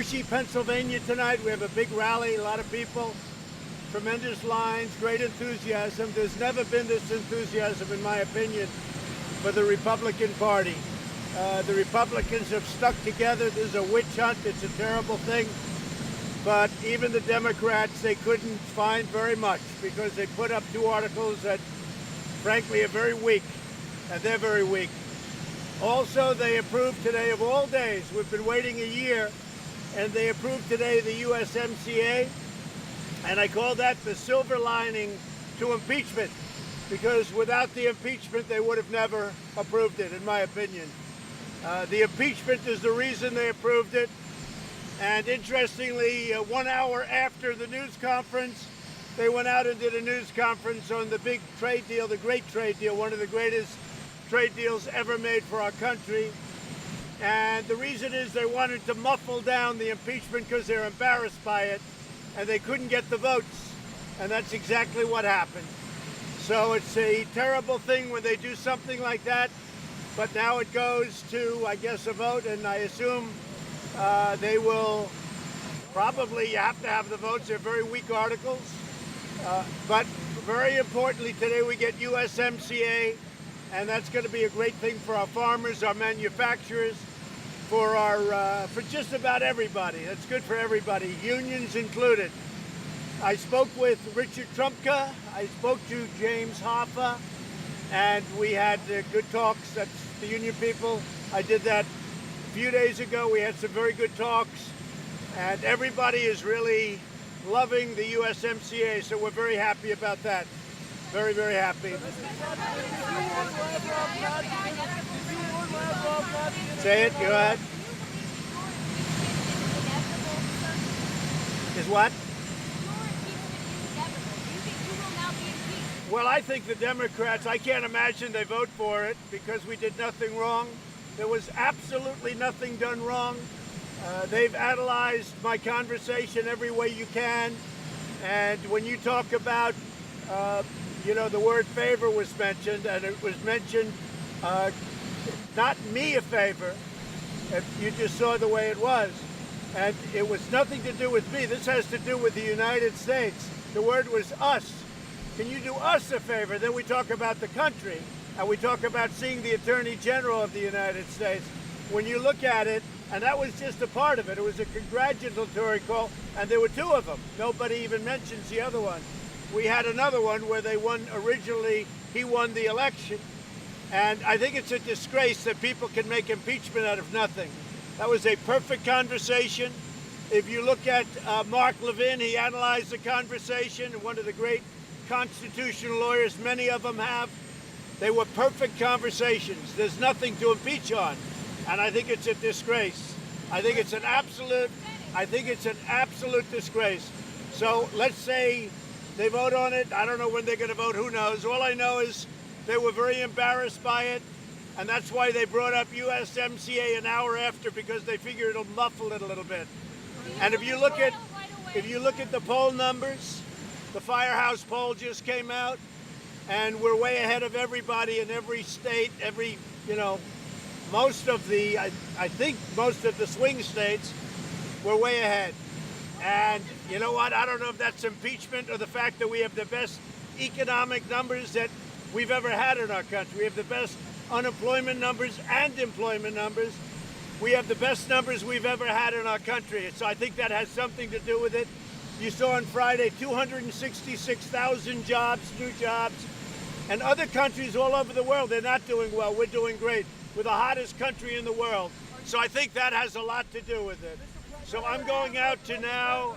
Hershey, Pennsylvania tonight. We have a big rally, a lot of people, tremendous lines, great enthusiasm. There's never been this enthusiasm, in my opinion, for the Republican Party. The Republicans have stuck together. There's a witch hunt. It's a terrible thing. But even the Democrats, they couldn't find very much because they put up two articles that, frankly, are very weak, and they're very weak. Also, they approved today, of all days, we've been waiting a year, and they approved today the USMCA, and I call that the silver lining to impeachment, because without the impeachment, they would have never approved it, in my opinion. The impeachment is the reason they approved it. And interestingly, 1 hour after the news conference, they went out and did a news conference on the big trade deal, the great trade deal, one of the greatest trade deals ever made for our country. And the reason is they wanted to muffle down the impeachment because they're embarrassed by it, and they couldn't get the votes. And that's exactly what happened. So it's a terrible thing when they do something like that, but now it goes to, I guess, a vote, and I assume they will probably have to have the votes. They're very weak articles. But very importantly, today we get USMCA, and that's going to be a great thing for our farmers, our manufacturers, for just about everybody. That's good for everybody, unions included. I spoke with Richard Trumka. I spoke to James Hoffa, and we had good talks. That's the union people. I did that a few days ago. We had some very good talks, and everybody is really loving the USMCA, so we're very happy about that. Very, very happy. Say it, go ahead. Is what? Well, I think the Democrats, I can't imagine they vote for it because we did nothing wrong. There was absolutely nothing done wrong. They've analyzed my conversation every way you can. And when you talk about, the word favor was mentioned, and it was mentioned, not me a favor. You just saw the way it was. And it was nothing to do with me. This has to do with the United States. The word was us. Can you do us a favor? Then we talk about the country, and we talk about seeing the Attorney General of the United States. When you look at it, and that was just a part of it. It was a congratulatory call, and there were two of them. Nobody even mentions the other one. We had another one where they won originally, he won the election. And I think it's a disgrace that people can make impeachment out of nothing. That was a perfect conversation. If you look at Mark Levin, he analyzed the conversation, one of the great constitutional lawyers, many of them have. They were perfect conversations. There's nothing to impeach on. And I think it's a disgrace. I think it's an absolute disgrace. So let's say they vote on it. I don't know when they're going to vote. Who knows? All I know is they were very embarrassed by it. And that's why they brought up USMCA an hour after, because they figure it'll muffle it a little bit. And if you look at the poll numbers, the Firehouse poll just came out, and we're way ahead of everybody in every state, most of the, I think most of the swing states, we're way ahead. And you know what? I don't know if that's impeachment or the fact that we have the best economic numbers that we've ever had in our country. We have the best unemployment numbers and employment numbers. We have the best numbers we've ever had in our country. So I think that has something to do with it. You saw on Friday 266,000 jobs, new jobs. And other countries all over the world, they're not doing well. We're doing great. We're the hottest country in the world. So I think that has a lot to do with it. So I'm going out to now,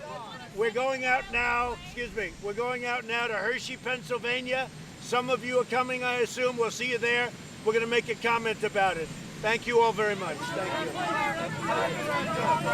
we're going out now to Hershey, Pennsylvania. Some of you are coming, I assume. We'll see you there. We're going to make a comment about it. Thank you all very much. Thank you.